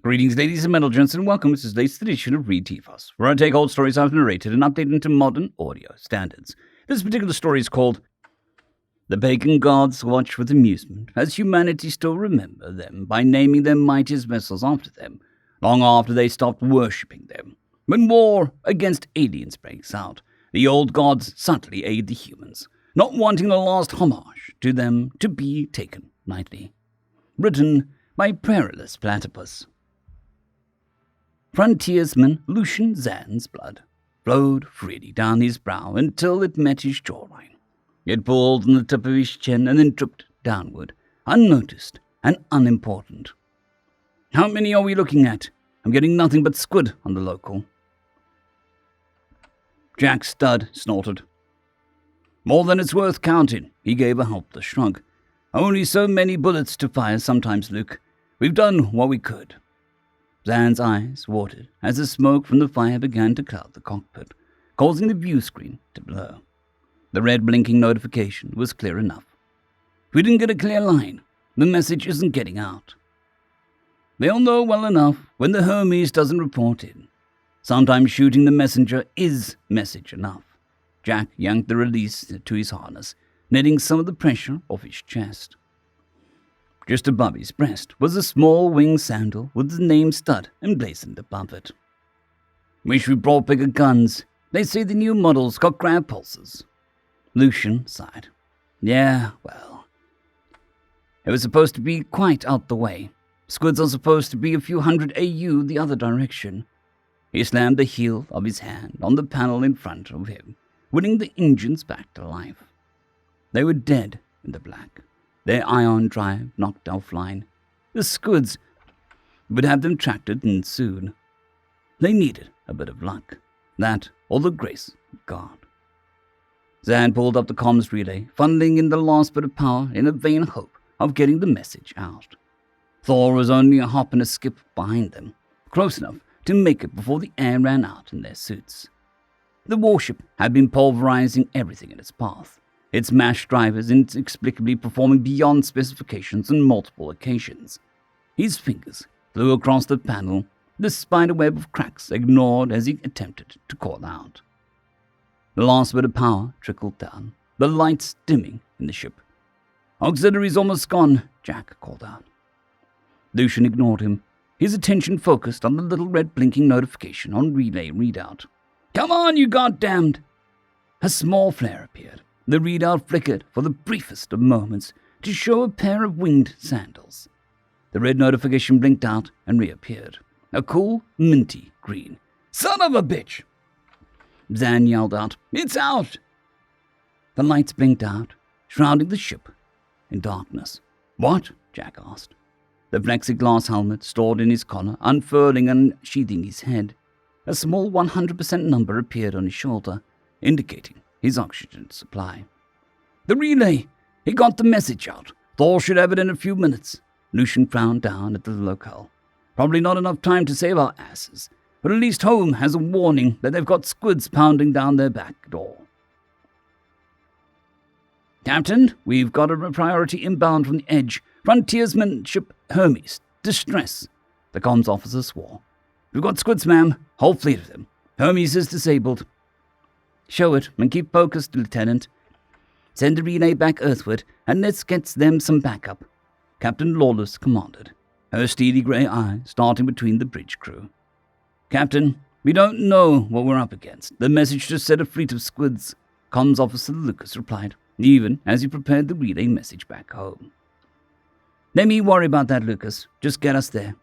Greetings, ladies and gentlemen, and welcome to this latest edition of RE262, where I take old stories I've narrated and update them to modern audio standards. This particular story is called The Pagan Gods Watch with Amusement, as humanity still remember them by naming their mightiest vessels after them, long after they stopped worshipping them. When war against aliens breaks out, the old gods subtly aid the humans, not wanting the last homage to them to be taken lightly. Written by Perilous Platypus. Frontiersman Lucian Zan's blood flowed freely down his brow until it met his jawline. It pulled on the tip of his chin and then dripped downward, unnoticed and unimportant. How many are we looking at? I'm getting nothing but squid on the local. Jack Stud snorted. More than it's worth counting, he gave a helpless shrug. Only so many bullets to fire sometimes, Luke. We've done what we could. Zan's eyes watered as the smoke from the fire began to cloud the cockpit, causing the view screen to blur. The red blinking notification was clear enough. If we didn't get a clear line, the message isn't getting out. They'll know well enough when the Hermes doesn't report in. Sometimes shooting the messenger is message enough. Jack yanked the release to his harness, netting some of the pressure off his chest. Just above his breast was a small winged sandal with the name Stud emblazoned above it. Wish we brought bigger guns. They say the new models got grab pulses. Lucian sighed. Yeah, well, it was supposed to be quite out the way. Squids are supposed to be a few hundred AU the other direction. He slammed the heel of his hand on the panel in front of him, winning the engines back to life. They were dead in the black. Their ion drive knocked offline. The squids would have them tracked in soon. They needed a bit of luck. That or the grace of God. Zan pulled up the comms relay, funneling in the last bit of power in a vain hope of getting the message out. Thor was only a hop and a skip behind them, close enough to make it before the air ran out in their suits. The warship had been pulverizing everything in its path, its mash drivers inexplicably performing beyond specifications on multiple occasions. His fingers flew across the panel, the spiderweb of cracks ignored as he attempted to call out. The last bit of power trickled down, the lights dimming in the ship. Auxiliary's almost gone, Jack called out. Lucian ignored him, his attention focused on the little red blinking notification on relay readout. Come on, you goddamned! A small flare appeared. The readout flickered for the briefest of moments to show a pair of winged sandals. The red notification blinked out and reappeared, a cool, minty green. Son of a bitch! Zan yelled out, It's out! The lights blinked out, shrouding the ship in darkness. What? Jack asked. The plexiglass helmet stored in his collar, unfurling and sheathing his head. A small 100% number appeared on his shoulder, indicating his oxygen supply. The relay! He got the message out. Thor should have it in a few minutes. Lucian frowned down at the locale. Probably not enough time to save our asses, but at least home has a warning that they've got squids pounding down their back door. Captain, we've got a priority inbound from the edge. Frontiersman ship Hermes. Distress. The comms officer swore. We've got squids, ma'am. Whole fleet of them. Hermes is disabled. Show it, and keep focused, Lieutenant. Send a relay back earthward, and let's get them some backup. Captain Lawless commanded, her steely grey eyes starting between the bridge crew. Captain, we don't know what we're up against. The message just said a fleet of squids. Comms Officer Lucas replied, even as he prepared the relay message back home. Let me worry about that, Lucas. Just get us there.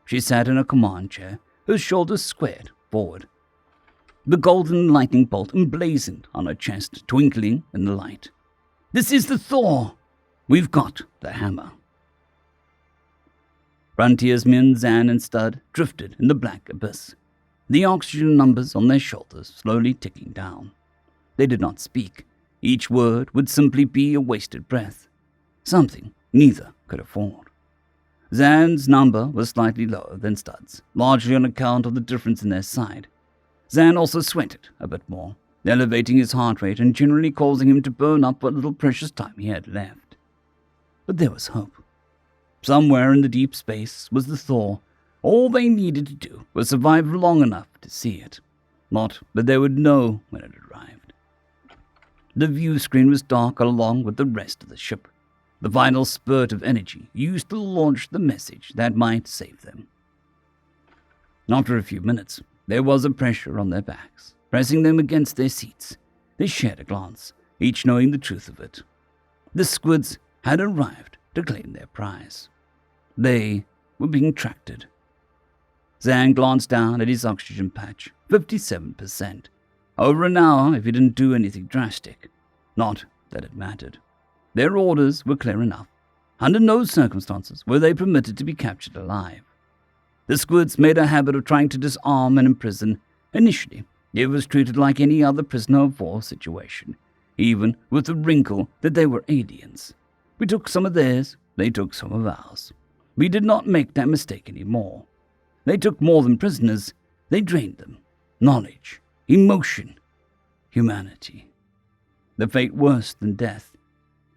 She sat in a command chair, her shoulders squared forward. The golden lightning bolt emblazoned on her chest, twinkling in the light. This is the Thor! We've got the hammer. Frontiersmen Zan and Stud drifted in the black abyss, the oxygen numbers on their shoulders slowly ticking down. They did not speak. Each word would simply be a wasted breath, something neither could afford. Zan's number was slightly lower than Stud's, largely on account of the difference in their side. Zan also sweated a bit more, elevating his heart rate and generally causing him to burn up what little precious time he had left. But there was hope. Somewhere in the deep space was the Thor, All they needed to do was survive long enough to see it, not that they would know when it arrived. The view screen was dark along with the rest of the ship, the final spurt of energy used to launch the message that might save them. After a few minutes, there was a pressure on their backs, pressing them against their seats. They shared a glance, each knowing the truth of it. The squids had arrived to claim their prize. They were being tracked. Zan glanced down at his oxygen patch, 57%. Over an hour if he didn't do anything drastic. Not that it mattered. Their orders were clear enough. Under no circumstances were they permitted to be captured alive. The squids made a habit of trying to disarm and imprison. Initially, it was treated like any other prisoner of war situation, even with the wrinkle that they were aliens. We took some of theirs, they took some of ours. We did not make that mistake anymore. They took more than prisoners, they drained them. Knowledge, emotion, humanity. The fate worse than death.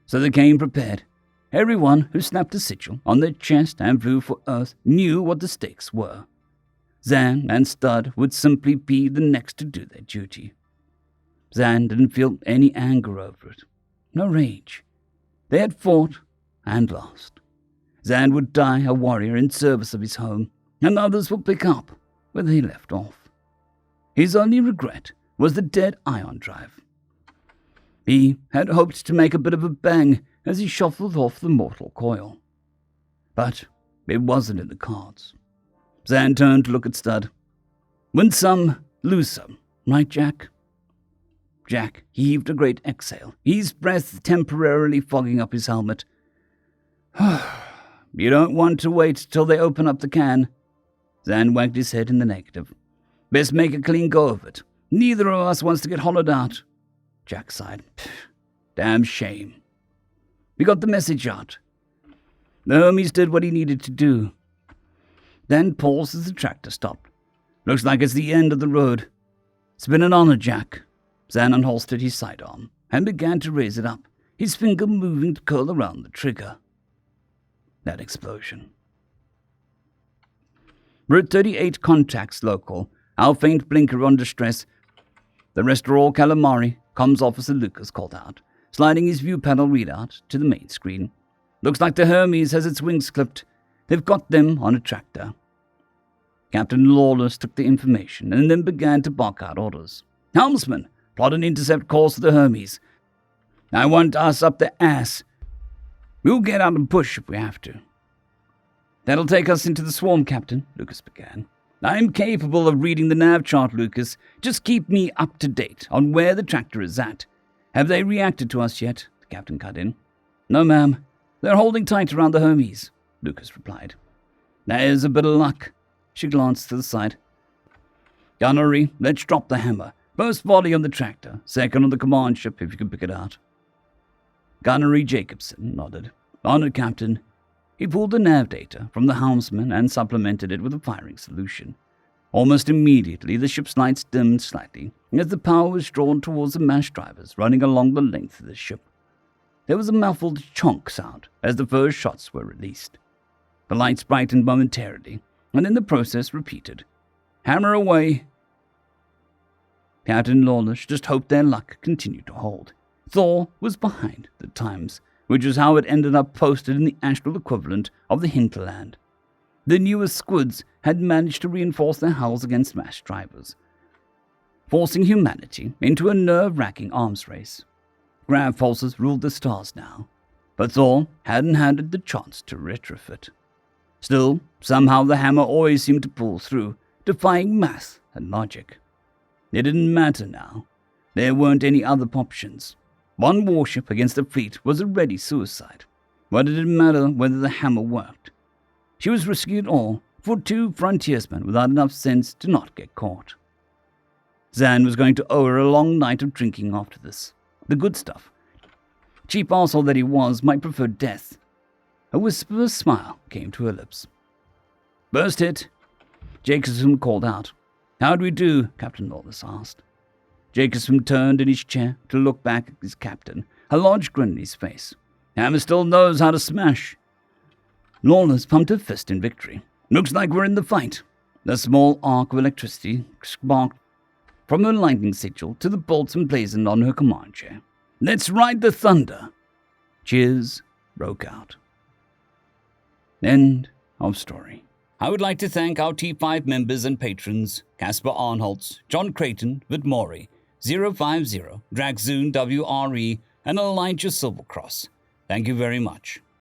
So they came prepared. Everyone who snapped a sigil on their chest and flew for Earth knew what the stakes were. Zan and Stud would simply be the next to do their duty. Zan didn't feel any anger over it. No rage. They had fought and lost. Zan would die a warrior in service of his home, and others would pick up where they left off. His only regret was the dead ion drive. He had hoped to make a bit of a bang as he shuffled off the mortal coil. But it wasn't in the cards. Zan turned to look at Stud. Win some, lose some, right, Jack? Jack heaved a great exhale, his breath temporarily fogging up his helmet. You don't want to wait till they open up the can. Zan wagged his head in the negative. Best make a clean go of it. Neither of us wants to get hollowed out. Jack sighed. Damn shame. We got the message out. The homies did what he needed to do. Then paused as the tractor stopped. Looks like it's the end of the road. It's been an honor, Jack. Zan unholstered his sidearm and began to raise it up, his finger moving to curl around the trigger. That explosion. Route 38 contacts local. Our faint blinker on distress. The rest are all calamari, comms officer Lucas called out, sliding his view panel readout to the main screen. Looks like the Hermes has its wings clipped. They've got them on a tractor. Captain Lawless took the information and then began to bark out orders. Helmsman, plot an intercept course for the Hermes. I want us up the ass. We'll get out and push if we have to. That'll take us into the swarm, Captain, Lucas began. I'm capable of reading the nav chart, Lucas. Just keep me up to date on where the tractor is at. Have they reacted to us yet? The captain cut in. No, ma'am. They're holding tight around the Hermes, Lucas replied. There's a bit of luck. She glanced to the side. Gunnery, let's drop the hammer. First volley on the tractor, second on the command ship if you can pick it out. Gunnery Jacobson nodded. Honored, Captain. He pulled the nav data from the helmsman and supplemented it with a firing solution. Almost immediately, the ship's lights dimmed slightly as the power was drawn towards the mash drivers running along the length of the ship. There was a muffled chonk sound as the first shots were released. The lights brightened momentarily, and in the process repeated. Hammer away. Captain Lawless just hoped their luck continued to hold. Thor was behind the times, which was how it ended up posted in the astral equivalent of the hinterland. The newest squids had managed to reinforce their hulls against mass drivers, forcing humanity into a nerve-wracking arms race. Grav pulses ruled the stars now, but Thor hadn't had the chance to retrofit. Still, somehow the hammer always seemed to pull through, defying math and logic. It didn't matter now. There weren't any other options. One warship against a fleet was already suicide. What did it matter whether the hammer worked? She was risking it all for two frontiersmen without enough sense to not get caught. Zan was going to owe her a long night of drinking after this. The good stuff. Cheap arsehole that he was might prefer death. A whisper of a smile came to her lips. First hit, Jacobson called out. How'd we do? Captain Lawless asked. Jacobson turned in his chair to look back at his captain, a large grin in his face. Hammer still knows how to smash. Lawless pumped her fist in victory. Looks like we're in the fight. A small arc of electricity sparked from her lightning sigil to the bolts emblazoned on her command chair. Let's ride the thunder! Cheers broke out. End of story. I would like to thank our T5 members and patrons, Casper Arnholtz, John Creighton, Vidmori, 050, Dragzoon WRE, and Elijah Silvercross. Thank you very much.